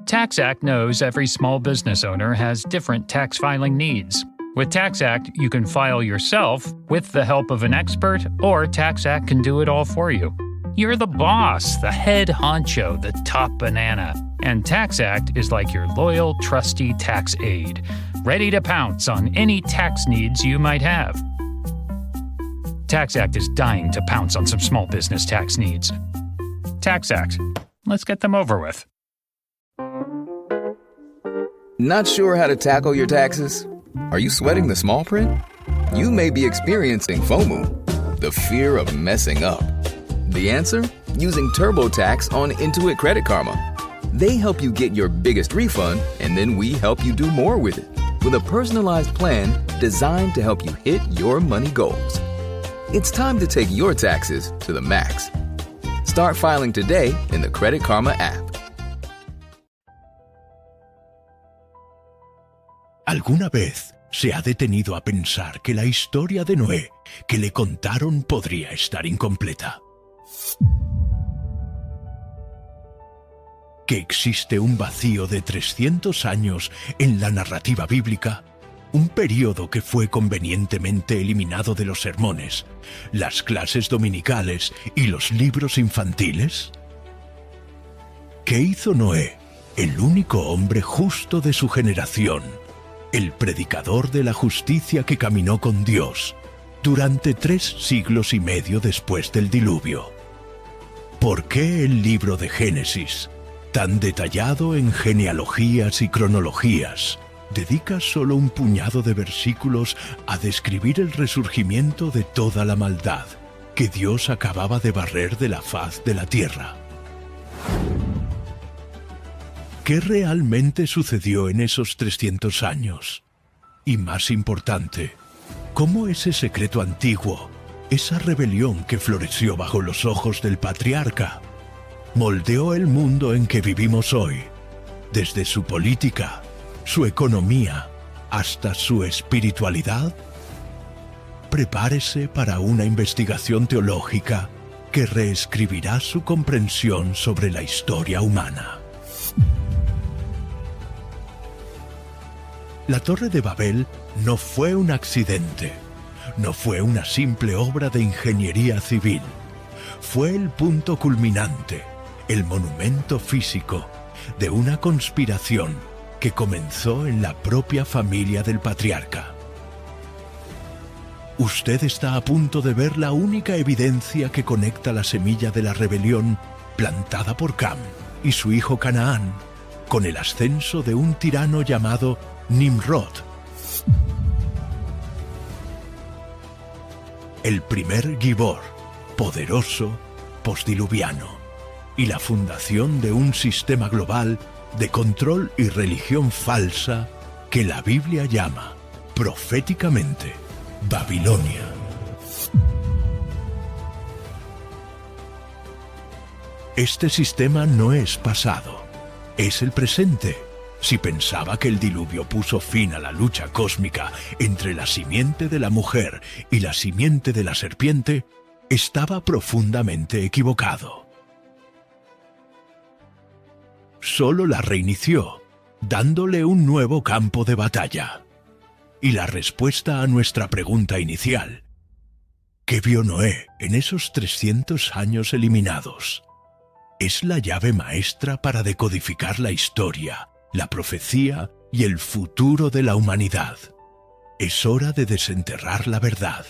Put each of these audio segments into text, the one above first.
TaxAct knows every small business owner has different tax filing needs. With TaxAct, you can file yourself with the help of an expert, or TaxAct can do it all for you. You're the boss, the head honcho, the top banana. And TaxAct is like your loyal, trusty tax aide, ready to pounce on any tax needs you might have. TaxAct is dying to pounce on some small business tax needs. TaxAct. Let's get them over with. Not sure how to tackle your taxes? Are you sweating the small print? You may be experiencing FOMO, the fear of messing up. The answer? Using TurboTax on Intuit Credit Karma. They help you get your biggest refund, and then we help you do more with it. With a personalized plan designed to help you hit your money goals. It's time to take your taxes to the max. Start filing today in the Credit Karma app. ¿Alguna vez se ha detenido a pensar que la historia de Noé que le contaron podría estar incompleta? Que existe un vacío de 300 años en la narrativa bíblica, un período que fue convenientemente eliminado de los sermones, las clases dominicales y los libros infantiles. ¿Qué hizo Noé, el único hombre justo de su generación, el predicador de la justicia que caminó con Dios durante 3 siglos y medio después del diluvio? ¿Por qué el libro de Génesis, tan detallado en genealogías y cronologías, dedica solo un puñado de versículos a describir el resurgimiento de toda la maldad que Dios acababa de barrer de la faz de la tierra? ¿Qué realmente sucedió en esos 300 años? Y más importante, ¿cómo ese secreto antiguo, esa rebelión que floreció bajo los ojos del patriarca, moldeó el mundo en que vivimos hoy, desde su política, su economía, hasta su espiritualidad? Prepárese para una investigación teológica que reescribirá su comprensión sobre la historia humana. La Torre de Babel no fue un accidente, no fue una simple obra de ingeniería civil. Fue el punto culminante, el monumento físico de una conspiración que comenzó en la propia familia del patriarca. Usted está a punto de ver la única evidencia que conecta la semilla de la rebelión plantada por Cam y su hijo Canaán con el ascenso de un tirano llamado Nimrod, el primer Gibor, poderoso, postdiluviano, y la fundación de un sistema global de control y religión falsa que la Biblia llama, proféticamente, Babilonia. Este sistema no es pasado, es el presente. Si pensaba que el diluvio puso fin a la lucha cósmica entre la simiente de la mujer y la simiente de la serpiente, estaba profundamente equivocado. Solo la reinició, dándole un nuevo campo de batalla. Y la respuesta a nuestra pregunta inicial, ¿qué vio Noé en esos 300 años eliminados?, es la llave maestra para decodificar la historia, la profecía y el futuro de la humanidad. Es hora de desenterrar la verdad.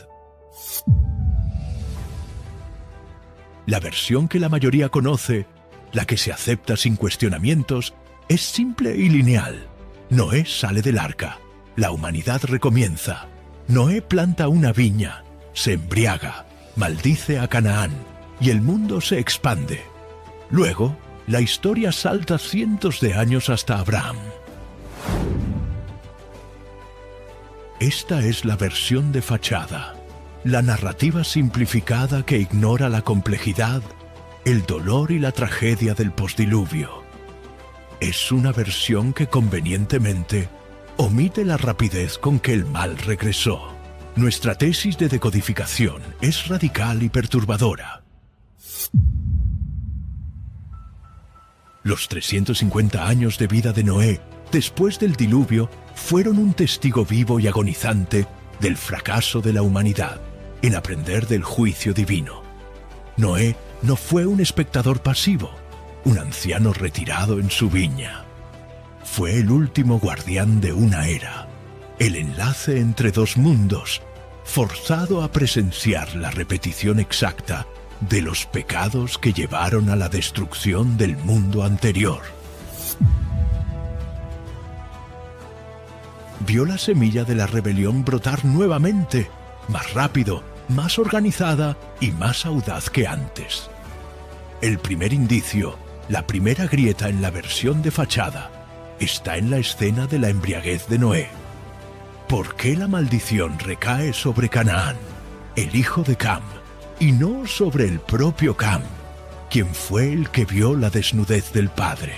La versión que la mayoría conoce, la que se acepta sin cuestionamientos, es simple y lineal. Noé sale del arca, la humanidad recomienza. Noé planta una viña, se embriaga, maldice a Canaán y el mundo se expande. Luego, la historia salta cientos de años hasta Abraham. Esta es la versión de fachada, la narrativa simplificada que ignora la complejidad, el dolor y la tragedia del posdiluvio. Es una versión que convenientemente omite la rapidez con que el mal regresó. Nuestra tesis de decodificación es radical y perturbadora. Los 350 años de vida de Noé, después del diluvio, fueron un testigo vivo y agonizante del fracaso de la humanidad en aprender del juicio divino. Noé no fue un espectador pasivo, un anciano retirado en su viña. Fue el último guardián de una era, el enlace entre dos mundos, forzado a presenciar la repetición exacta de los pecados que llevaron a la destrucción del mundo anterior. Vio la semilla de la rebelión brotar nuevamente, más rápido, más organizada y más audaz que antes. El primer indicio, la primera grieta en la versión de fachada, está en la escena de la embriaguez de Noé. ¿Por qué la maldición recae sobre Canaán, el hijo de Cam, y no sobre el propio Cam, quien fue el que vio la desnudez del padre?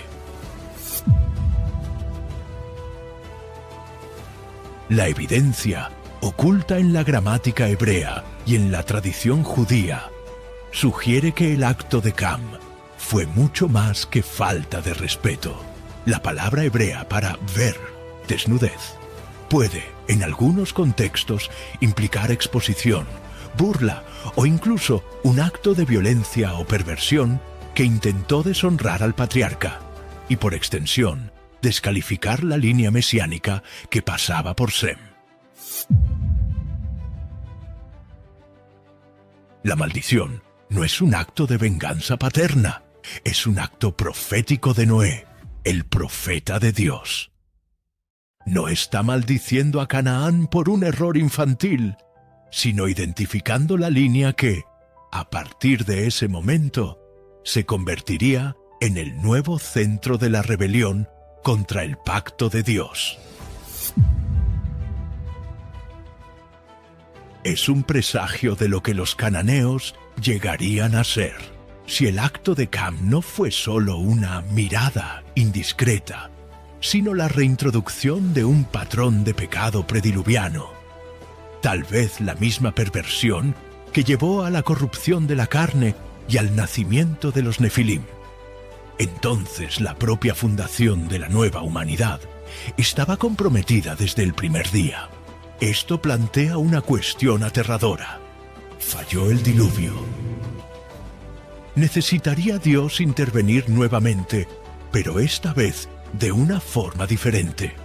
La evidencia, oculta en la gramática hebrea y en la tradición judía, sugiere que el acto de Cam fue mucho más que falta de respeto. La palabra hebrea para ver, desnudez, puede, en algunos contextos, implicar exposición, burla o incluso un acto de violencia o perversión que intentó deshonrar al patriarca y, por extensión, descalificar la línea mesiánica que pasaba por Sem. La maldición no es un acto de venganza paterna, es un acto profético de Noé, el profeta de Dios. No está maldiciendo a Canaán por un error infantil, sino identificando la línea que, a partir de ese momento, se convertiría en el nuevo centro de la rebelión contra el pacto de Dios. Es un presagio de lo que los cananeos llegarían a ser. Si el acto de Cam no fue solo una mirada indiscreta, sino la reintroducción de un patrón de pecado prediluviano, tal vez la misma perversión que llevó a la corrupción de la carne y al nacimiento de los Nefilim. Entonces la propia fundación de la nueva humanidad estaba comprometida desde el primer día. Esto plantea una cuestión aterradora. ¿Falló el diluvio? ¿Necesitaría Dios intervenir nuevamente, pero esta vez de una forma diferente?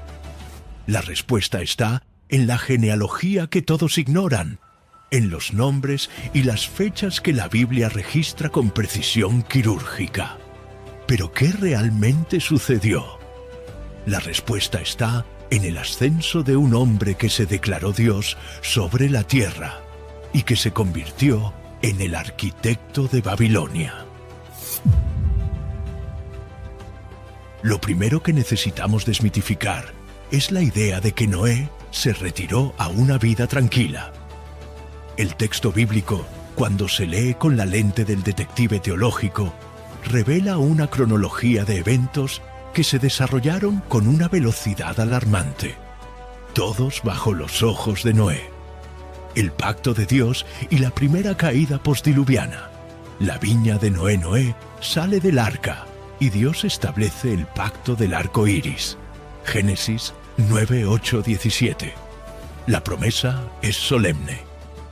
La respuesta está en la genealogía que todos ignoran, en los nombres y las fechas que la Biblia registra con precisión quirúrgica. ¿Pero qué realmente sucedió? La respuesta está en el ascenso de un hombre que se declaró Dios sobre la tierra y que se convirtió en el arquitecto de Babilonia. Lo primero que necesitamos desmitificar es la idea de que Noé se retiró a una vida tranquila. El texto bíblico, cuando se lee con la lente del detective teológico, revela una cronología de eventos que se desarrollaron con una velocidad alarmante, todos bajo los ojos de Noé. El pacto de Dios y la primera caída postdiluviana. La viña de Noé sale del arca y Dios establece el pacto del arco iris. Génesis 9, 8, 17. La promesa es solemne.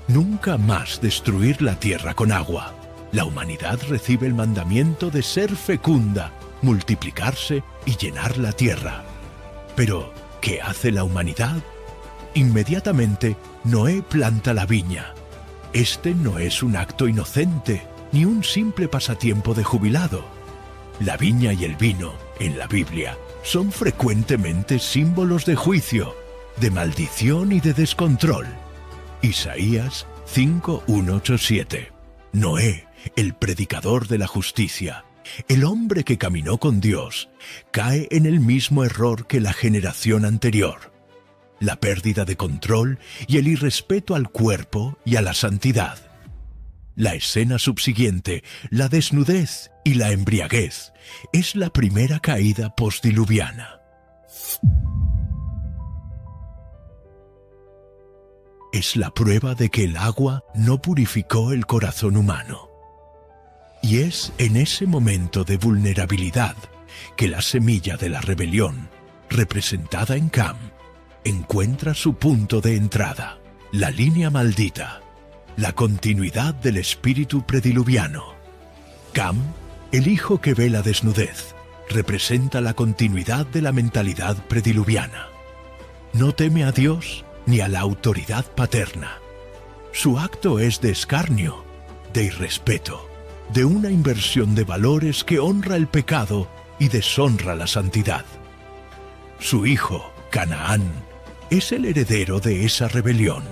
Nunca más destruir la tierra con agua. La humanidad recibe el mandamiento de ser fecunda, multiplicarse y llenar la tierra. Pero, ¿qué hace la humanidad? Inmediatamente, Noé planta la viña. Este no es un acto inocente, ni un simple pasatiempo de jubilado. La viña y el vino, en la Biblia, son frecuentemente símbolos de juicio, de maldición y de descontrol. Isaías 5, 1, 8, 7. Noé, el predicador de la justicia, el hombre que caminó con Dios, cae en el mismo error que la generación anterior: la pérdida de control y el irrespeto al cuerpo y a la santidad. La escena subsiguiente, la desnudez y la embriaguez, es la primera caída postdiluviana. Es la prueba de que el agua no purificó el corazón humano. Y es en ese momento de vulnerabilidad que la semilla de la rebelión, representada en Cam, encuentra su punto de entrada, la línea maldita, la continuidad del espíritu prediluviano. Cam, el hijo que ve la desnudez, representa la continuidad de la mentalidad prediluviana. No teme a Dios ni a la autoridad paterna. Su acto es de escarnio, de irrespeto, de una inversión de valores que honra el pecado y deshonra la santidad. Su hijo, Canaán, es el heredero de esa rebelión.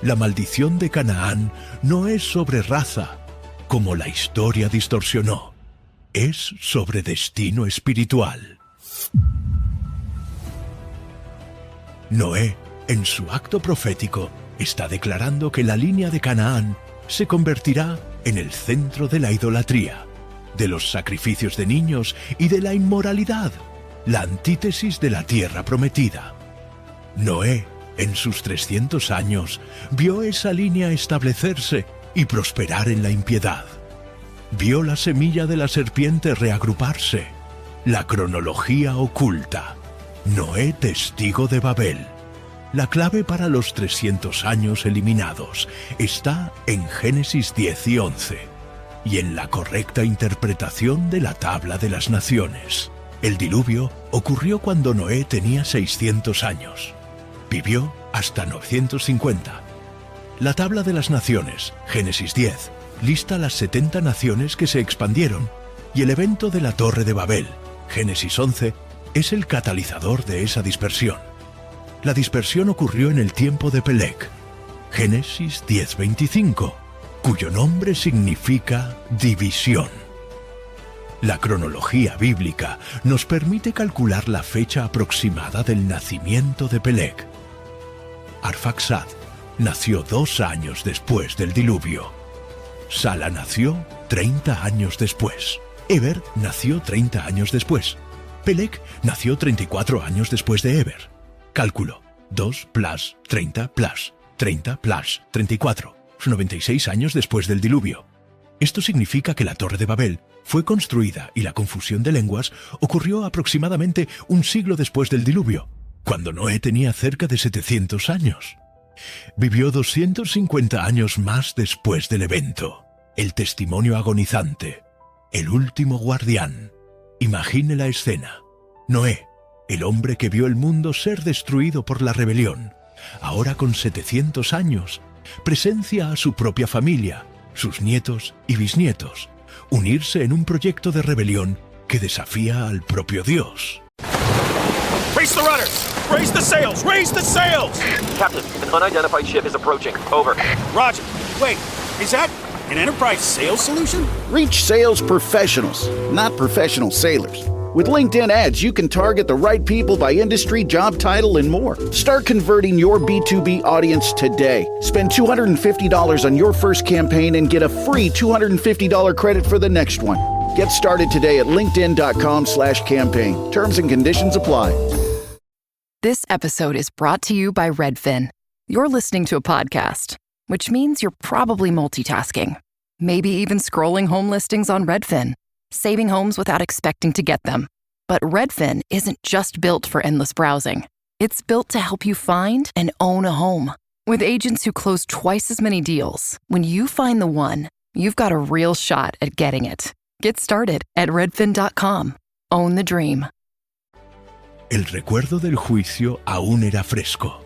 La maldición de Canaán no es sobre raza, como la historia distorsionó. Es sobre destino espiritual. Noé, en su acto profético, está declarando que la línea de Canaán se convertirá en el centro de la idolatría, de los sacrificios de niños y de la inmoralidad, la antítesis de la tierra prometida. Noé, en sus 300 años, vio esa línea establecerse y prosperar en la impiedad. Vio la semilla de la serpiente reagruparse, la cronología oculta. Noé, testigo de Babel. La clave para los 300 años eliminados está en Génesis 10 y 11 y en la correcta interpretación de la tabla de las naciones. El diluvio ocurrió cuando Noé tenía 600 años. Vivió hasta 950. La tabla de las naciones, Génesis 10, lista las 70 naciones que se expandieron, y el evento de la Torre de Babel, Génesis 11, es el catalizador de esa dispersión. La dispersión ocurrió en el tiempo de Peleg, Génesis 10:25, cuyo nombre significa división. La cronología bíblica nos permite calcular la fecha aproximada del nacimiento de Peleg. Arfaxad nació 2 años después del diluvio. Sala nació 30 años después. Eber nació 30 años después. Peleg nació 34 años después de Eber. Cálculo: 2 plus 30 plus 30 plus 34. 96 años después del diluvio. Esto significa que la Torre de Babel fue construida y la confusión de lenguas ocurrió aproximadamente un siglo después del diluvio, cuando Noé tenía cerca de 700 años. Vivió 250 años más después del evento. El testimonio agonizante. El último guardián. Imagine la escena. Noé, el hombre que vio el mundo ser destruido por la rebelión, ahora con 700 años, presencia a su propia familia, sus nietos y bisnietos, unirse en un proyecto de rebelión que desafía al propio Dios. Raise the rudders! Raise the sails! Raise the sails! Captain, an unidentified ship is approaching. Over. Roger. Wait, is that an Enterprise sales solution? Reach sales professionals, not professional sailors. With LinkedIn ads, you can target the right people by industry, job title, and more. Start converting your B2B audience today. Spend $250 on your first campaign and get a free $250 credit for the next one. Get started today at linkedin.com/campaign. Terms and conditions apply. This episode is brought to you by Redfin. You're listening to a podcast, which means you're probably multitasking. Maybe even scrolling home listings on Redfin, saving homes without expecting to get them. But Redfin isn't just built for endless browsing. It's built to help you find and own a home. With agents who close twice as many deals, when you find the one, you've got a real shot at getting it. Get started at redfin.com. Own the dream. El recuerdo del juicio aún era fresco.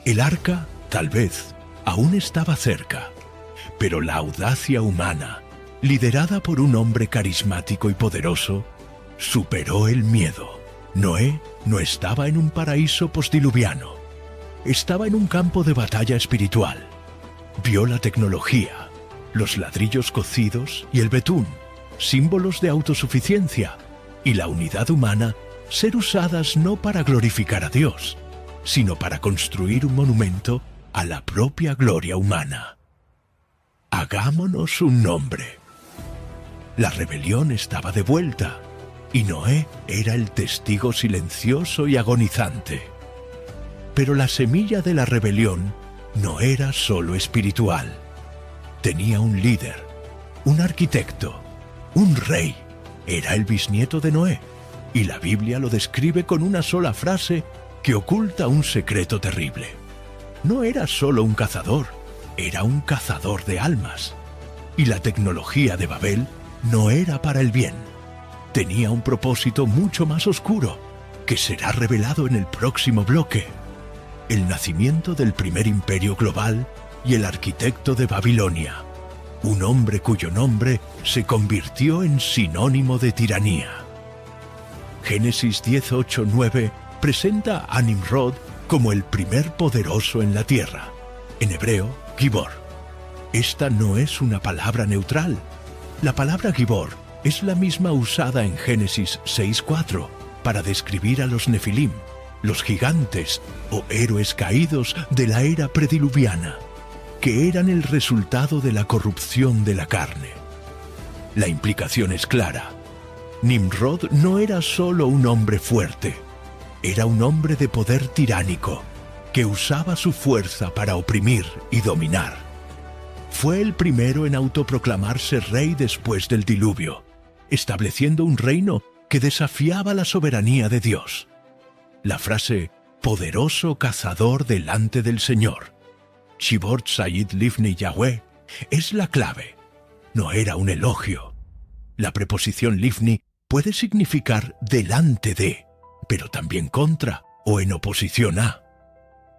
El arca, tal vez, aún estaba cerca. Pero la audacia humana, liderada por un hombre carismático y poderoso, superó el miedo. Noé no estaba en un paraíso postdiluviano. Estaba en un campo de batalla espiritual. Vio la tecnología, los ladrillos cocidos y el betún, símbolos de autosuficiencia, y la unidad humana ser usadas no para glorificar a Dios, sino para construir un monumento a la propia gloria humana. Hagámonos un nombre. La rebelión estaba de vuelta, y Noé era el testigo silencioso y agonizante. Pero la semilla de la rebelión no era solo espiritual. Tenía un líder, un arquitecto, un rey, era el bisnieto de Noé, y la Biblia lo describe con una sola frase que oculta un secreto terrible. No era solo un cazador, era un cazador de almas. Y la tecnología de Babel no era para el bien. Tenía un propósito mucho más oscuro, que será revelado en el próximo bloque. El nacimiento del primer imperio global y el arquitecto de Babilonia, un hombre cuyo nombre se convirtió en sinónimo de tiranía. Génesis 10:8-9 presenta a Nimrod como el primer poderoso en la tierra, en hebreo, Gibor. Esta no es una palabra neutral. La palabra Gibor es la misma usada en Génesis 6:4 para describir a los Nefilim, los gigantes o héroes caídos de la era prediluviana, que eran el resultado de la corrupción de la carne. La implicación es clara. Nimrod no era solo un hombre fuerte, era un hombre de poder tiránico, que usaba su fuerza para oprimir y dominar. Fue el primero en autoproclamarse rey después del diluvio, estableciendo un reino que desafiaba la soberanía de Dios. La frase «poderoso cazador delante del Señor», Shibort Sayid Lifnei Yahweh, es la clave. No era un elogio. La preposición Lifnei puede significar delante de, pero también contra o en oposición a.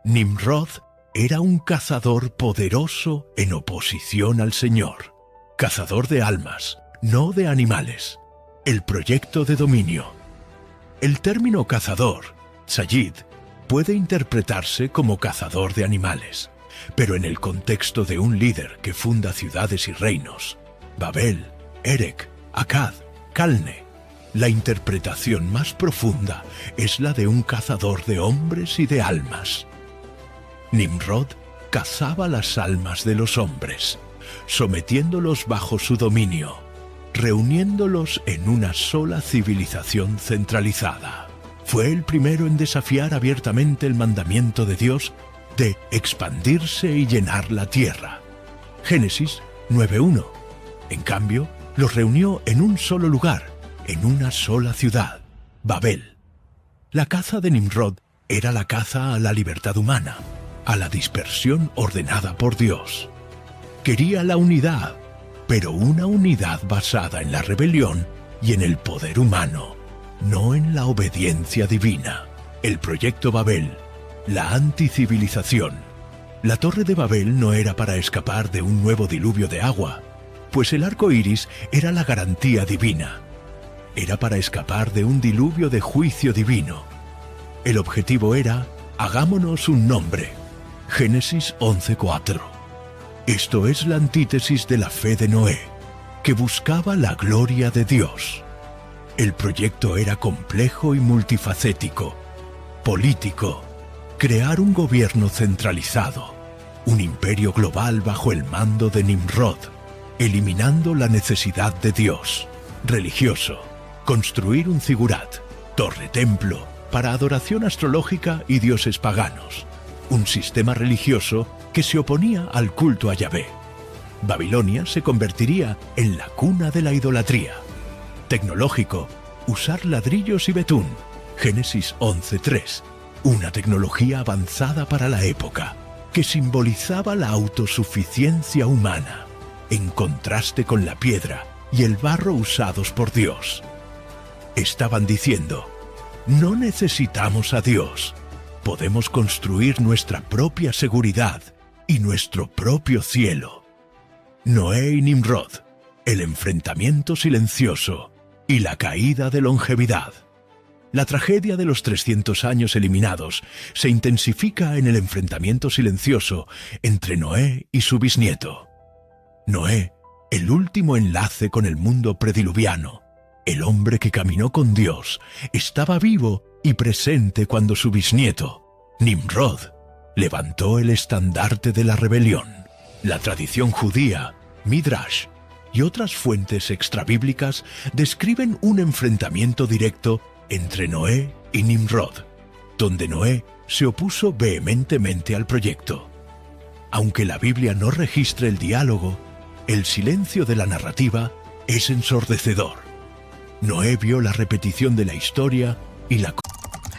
Nimrod era un cazador poderoso en oposición al Señor. Cazador de almas, no de animales. El proyecto de dominio. El término cazador, Sayid, puede interpretarse como cazador de animales, pero en el contexto de un líder que funda ciudades y reinos, Babel, Erech, Akkad, Calne, la interpretación más profunda es la de un cazador de hombres y de almas. Nimrod cazaba las almas de los hombres, sometiéndolos bajo su dominio, reuniéndolos en una sola civilización centralizada. Fue el primero en desafiar abiertamente el mandamiento de Dios de expandirse y llenar la tierra. Génesis 9:1. En cambio, los reunió en un solo lugar, en una sola ciudad, Babel. La caza de Nimrod era la caza a la libertad humana, a la dispersión ordenada por Dios. Quería la unidad, pero una unidad basada en la rebelión y en el poder humano, no en la obediencia divina. El proyecto Babel, la anticivilización. La Torre de Babel no era para escapar de un nuevo diluvio de agua, pues el arco iris era la garantía divina. Era para escapar de un diluvio de juicio divino. El objetivo era, hagámonos un nombre. Génesis 11:4. Esto es la antítesis de la fe de Noé, que buscaba la gloria de Dios. El proyecto era complejo y multifacético, político, crear un gobierno centralizado, un imperio global bajo el mando de Nimrod, eliminando la necesidad de Dios, religioso, construir un zigurat, torre-templo, para adoración astrológica y dioses paganos, un sistema religioso que se oponía al culto a Yahvé. Babilonia se convertiría en la cuna de la idolatría. Tecnológico, usar ladrillos y betún, Génesis 11:3, una tecnología avanzada para la época, que simbolizaba la autosuficiencia humana, en contraste con la piedra y el barro usados por Dios. Estaban diciendo, no necesitamos a Dios, podemos construir nuestra propia seguridad y nuestro propio cielo. Noé y Nimrod, el enfrentamiento silencioso y la caída de longevidad. La tragedia de los 300 años eliminados se intensifica en el enfrentamiento silencioso entre Noé y su bisnieto. Noé, el último enlace con el mundo prediluviano, el hombre que caminó con Dios, estaba vivo y presente cuando su bisnieto, Nimrod, levantó el estandarte de la rebelión. La tradición judía, Midrash, y otras fuentes extrabíblicas describen un enfrentamiento directo entre Noé y Nimrod, donde Noé se opuso vehementemente al proyecto. Aunque la Biblia no registre el diálogo, el silencio de la narrativa es ensordecedor. Noé vio la repetición de la historia y la...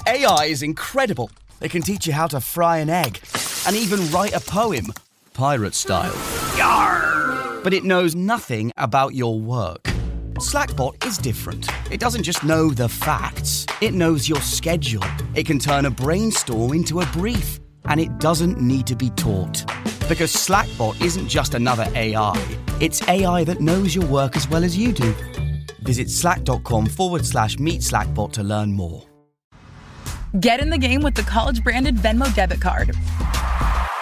AI is incredible. It can teach you how to fry an egg and even write a poem, pirate style. Yarr! But it knows nothing about your work. Slackbot is different. It doesn't just know the facts. It knows your schedule. It can turn a brainstorm into a brief. And it doesn't need to be taught. Because Slackbot isn't just another AI. It's AI that knows your work as well as you do. Visit slack.com/meet Slackbot to learn more. Get in the game with the college-branded Venmo debit card.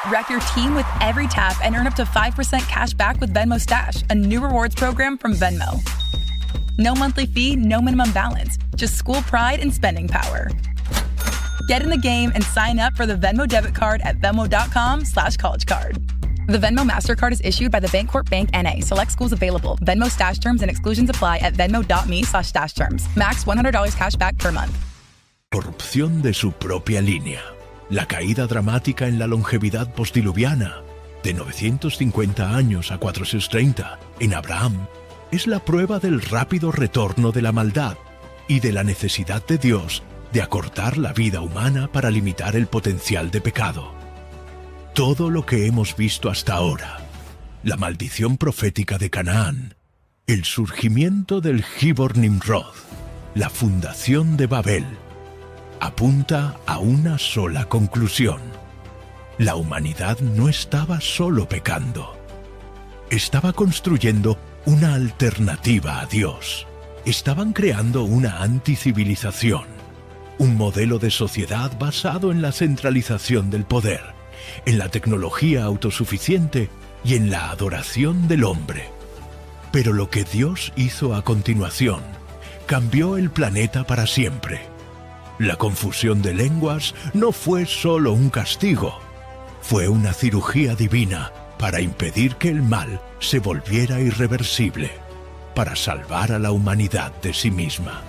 Wreck your team with every tap and earn up to 5% cash back with Venmo Stash, a new rewards program from Venmo. No monthly fee, no minimum balance, just school pride and spending power. Get in the game and sign up for the Venmo debit card at venmo.com/collegecard. The Venmo MasterCard is issued by the Bancorp Bank N.A. Select schools available. Venmo Stash terms and exclusions apply at venmo.me/stash terms. Max $100 cash back per month. Corrupción de su propia línea. La caída dramática en la longevidad postdiluviana, de 950 años a 430, en Abraham, es la prueba del rápido retorno de la maldad y de la necesidad de Dios de acortar la vida humana para limitar el potencial de pecado. Todo lo que hemos visto hasta ahora, la maldición profética de Canaán, el surgimiento del Gibor Nimrod, la fundación de Babel, apunta a una sola conclusión. La humanidad no estaba solo pecando. Estaba construyendo una alternativa a Dios. Estaban creando una anticivilización, un modelo de sociedad basado en la centralización del poder, en la tecnología autosuficiente y en la adoración del hombre. Pero lo que Dios hizo a continuación cambió el planeta para siempre. La confusión de lenguas no fue solo un castigo, fue una cirugía divina para impedir que el mal se volviera irreversible, para salvar a la humanidad de sí misma.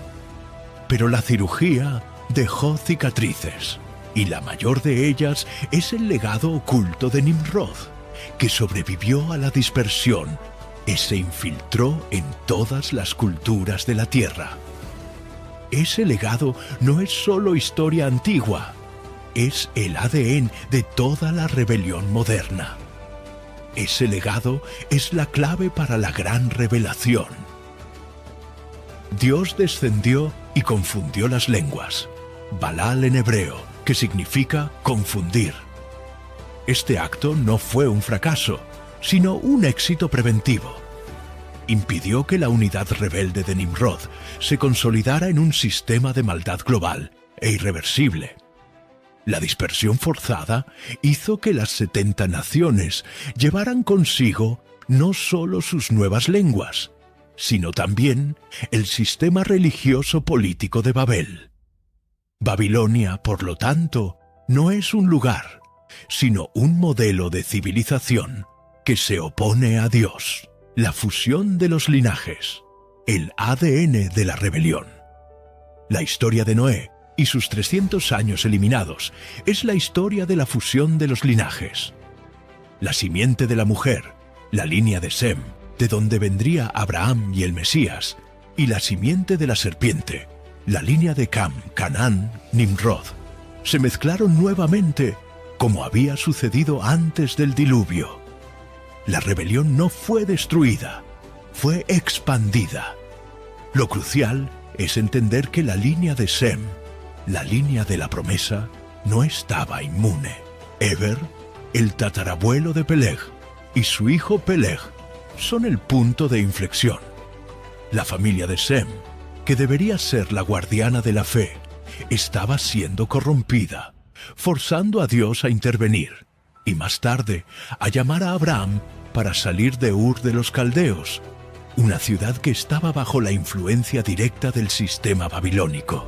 Pero la cirugía dejó cicatrices, y la mayor de ellas es el legado oculto de Nimrod, que sobrevivió a la dispersión y se infiltró en todas las culturas de la Tierra. Ese legado no es solo historia antigua, es el ADN de toda la rebelión moderna. Ese legado es la clave para la gran revelación. Dios descendió y confundió las lenguas. Balal en hebreo, que significa confundir. Este acto no fue un fracaso, sino un éxito preventivo. Impidió que la unidad rebelde de Nimrod se consolidara en un sistema de maldad global e irreversible. La dispersión forzada hizo que las 70 naciones llevaran consigo no solo sus nuevas lenguas, sino también el sistema religioso político de Babel. Babilonia, por lo tanto, no es un lugar, sino un modelo de civilización que se opone a Dios. La fusión de los linajes, el ADN de la rebelión. La historia de Noé y sus 300 años eliminados es la historia de la fusión de los linajes. La simiente de la mujer, la línea de Sem, de donde vendría Abraham y el Mesías, y la simiente de la serpiente, la línea de Cam, Canaán, Nimrod, se mezclaron nuevamente como había sucedido antes del diluvio. La rebelión no fue destruida, fue expandida. Lo crucial es entender que la línea de Sem, la línea de la promesa, no estaba inmune. Eber, el tatarabuelo de Peleg, y su hijo Peleg son el punto de inflexión. La familia de Sem, que debería ser la guardiana de la fe, estaba siendo corrompida, forzando a Dios a intervenir, y más tarde a llamar a Abraham para salir de Ur de los Caldeos, una ciudad que estaba bajo la influencia directa del sistema babilónico.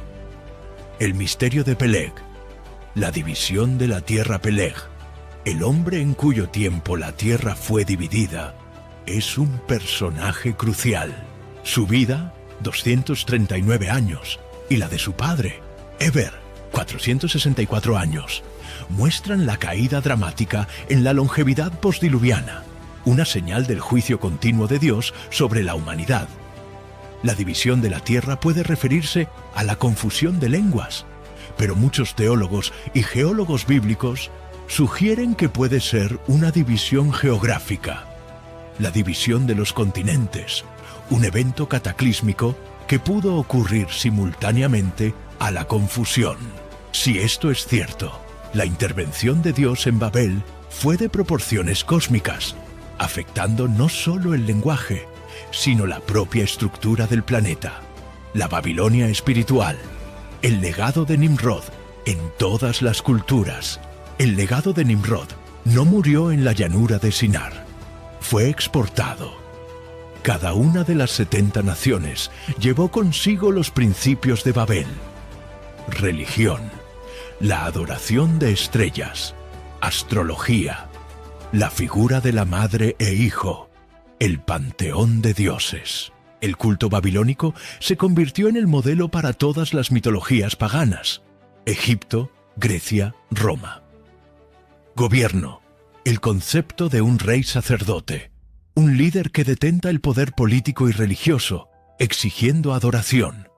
El misterio de Peleg, la división de la tierra Peleg, el hombre en cuyo tiempo la tierra fue dividida, es un personaje crucial. Su vida, 239 años, y la de su padre, Eber, 464 años, muestran la caída dramática en la longevidad postdiluviana, una señal del juicio continuo de Dios sobre la humanidad. La división de la tierra puede referirse a la confusión de lenguas, pero muchos teólogos y geólogos bíblicos sugieren que puede ser una división geográfica. La división de los continentes, un evento cataclísmico que pudo ocurrir simultáneamente a la confusión. Si esto es cierto, la intervención de Dios en Babel fue de proporciones cósmicas, afectando no solo el lenguaje, sino la propia estructura del planeta. La Babilonia espiritual, el legado de Nimrod en todas las culturas. El legado de Nimrod no murió en la llanura de Sinar, fue exportado. Cada una de las 70 naciones llevó consigo los principios de Babel: religión, la adoración de estrellas, astrología, la figura de la madre e hijo, el panteón de dioses. El culto babilónico se convirtió en el modelo para todas las mitologías paganas: Egipto, Grecia, Roma. Gobierno, el concepto de un rey sacerdote, un líder que detenta el poder político y religioso, exigiendo adoración.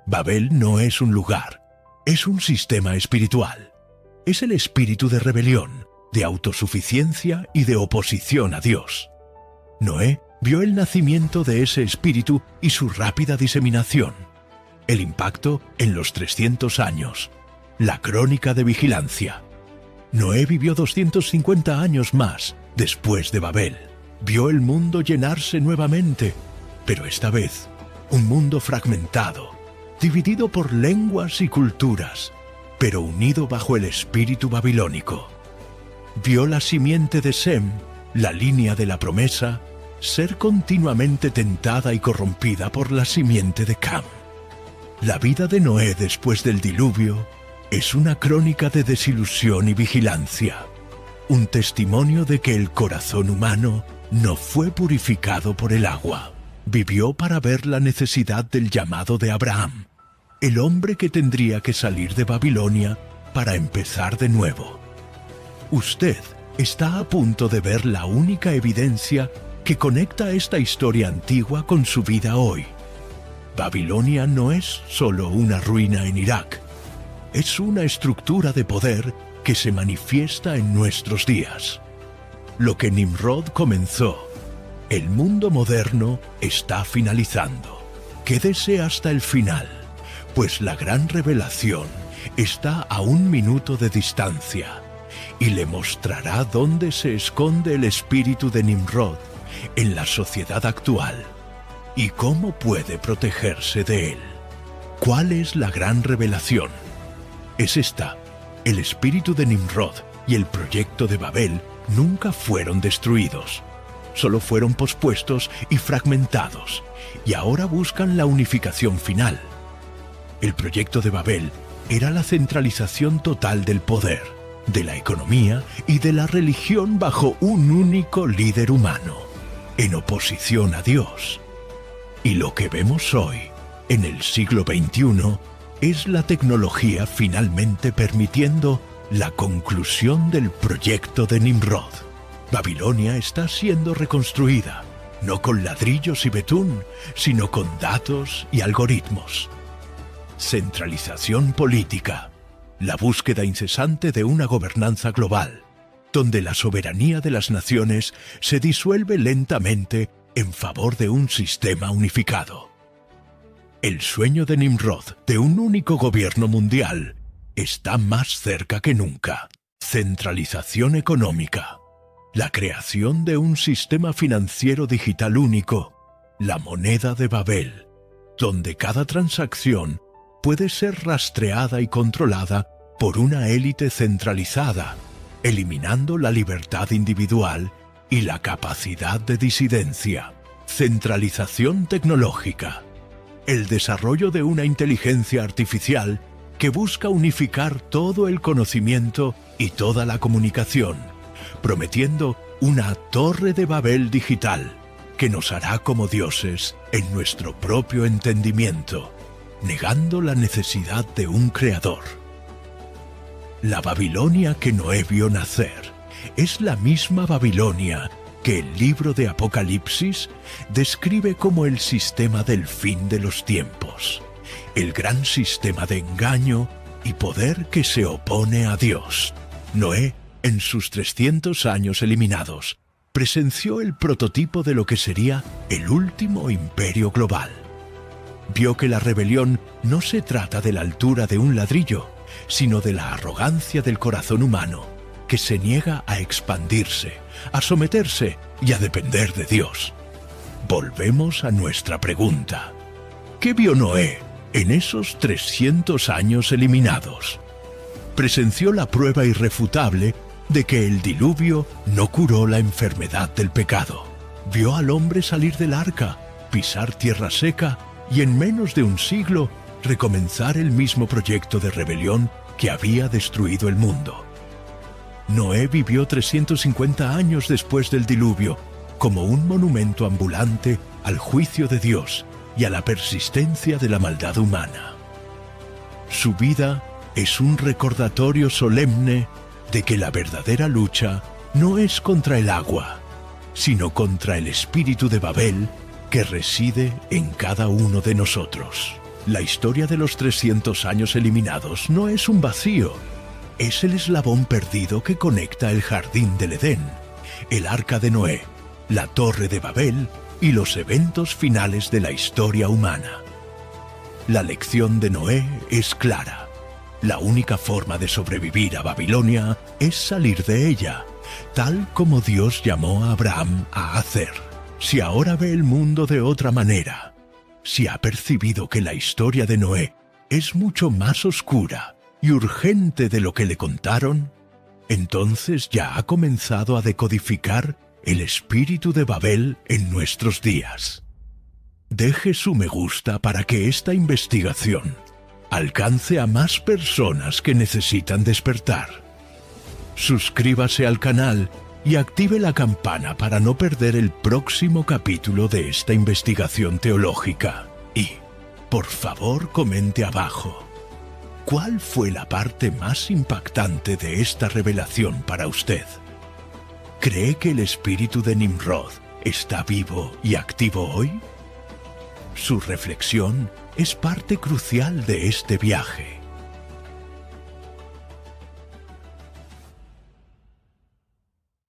Babel no es un lugar, es un sistema espiritual. Es el espíritu de rebelión, de autosuficiencia y de oposición a Dios. Noé vio el nacimiento de ese espíritu y su rápida diseminación. El impacto en los 300 años. La crónica de vigilancia. Noé vivió 250 años más después de Babel. Vio el mundo llenarse nuevamente, pero esta vez un mundo fragmentado, dividido por lenguas y culturas, pero unido bajo el espíritu babilónico. Vio la simiente de Sem, la línea de la promesa, ser continuamente tentada y corrompida por la simiente de Cam. La vida de Noé después del diluvio es una crónica de desilusión y vigilancia, un testimonio de que el corazón humano no fue purificado por el agua. Vivió para ver la necesidad del llamado de Abraham, el hombre que tendría que salir de Babilonia para empezar de nuevo. Usted está a punto de ver la única evidencia que conecta esta historia antigua con su vida hoy. Babilonia no es solo una ruina en Irak, es una estructura de poder que se manifiesta en nuestros días. Lo que Nimrod comenzó, el mundo moderno está finalizando. Quédese hasta el final, pues la gran revelación está a 1 minuto de distancia y le mostrará dónde se esconde el espíritu de Nimrod en la sociedad actual y cómo puede protegerse de él. ¿Cuál es la gran revelación? Es esta: el espíritu de Nimrod y el proyecto de Babel nunca fueron destruidos, solo fueron pospuestos y fragmentados, y ahora buscan la unificación final. El proyecto de Babel era la centralización total del poder, de la economía y de la religión bajo un único líder humano, en oposición a Dios. Y lo que vemos hoy, en el siglo XXI, es la tecnología finalmente permitiendo la conclusión del proyecto de Nimrod. Babilonia está siendo reconstruida, no con ladrillos y betún, sino con datos y algoritmos. Centralización política, la búsqueda incesante de una gobernanza global, donde la soberanía de las naciones se disuelve lentamente en favor de un sistema unificado. El sueño de Nimrod de un único gobierno mundial está más cerca que nunca. Centralización económica, la creación de un sistema financiero digital único, la moneda de Babel, donde cada transacción puede ser rastreada y controlada por una élite centralizada, eliminando la libertad individual y la capacidad de disidencia. Centralización tecnológica, el desarrollo de una inteligencia artificial que busca unificar todo el conocimiento y toda la comunicación, prometiendo una torre de Babel digital que nos hará como dioses en nuestro propio entendimiento, negando la necesidad de un creador. La Babilonia que Noé vio nacer es la misma Babilonia que el libro de Apocalipsis describe como el sistema del fin de los tiempos, el gran sistema de engaño y poder que se opone a Dios. Noé, en sus 300 años eliminados, presenció el prototipo de lo que sería el último imperio global. Vio que la rebelión no se trata de la altura de un ladrillo, sino de la arrogancia del corazón humano, que se niega a expandirse, a someterse y a depender de Dios. Volvemos a nuestra pregunta. ¿Qué vio Noé en esos 300 años eliminados? Presenció la prueba irrefutable de que el diluvio no curó la enfermedad del pecado. Vio al hombre salir del arca, pisar tierra seca y en menos de un siglo recomenzar el mismo proyecto de rebelión que había destruido el mundo. Noé vivió 350 años después del diluvio, como un monumento ambulante al juicio de Dios y a la persistencia de la maldad humana. Su vida es un recordatorio solemne de que la verdadera lucha no es contra el agua, sino contra el espíritu de Babel que reside en cada uno de nosotros. La historia de los 300 años eliminados no es un vacío, es el eslabón perdido que conecta el jardín del Edén, el arca de Noé, la torre de Babel y los eventos finales de la historia humana. La lección de Noé es clara. La única forma de sobrevivir a Babilonia es salir de ella, tal como Dios llamó a Abraham a hacer. Si ahora ve el mundo de otra manera, si ha percibido que la historia de Noé es mucho más oscura y urgente de lo que le contaron, entonces ya ha comenzado a decodificar el espíritu de Babel en nuestros días. Deje su me gusta para que esta investigación alcance a más personas que necesitan despertar. Suscríbase al canal y active la campana para no perder el próximo capítulo de esta investigación teológica. Y, por favor, comente abajo. ¿Cuál fue la parte más impactante de esta revelación para usted? ¿Cree que el espíritu de Nimrod está vivo y activo hoy? Su reflexión es parte crucial de este viaje.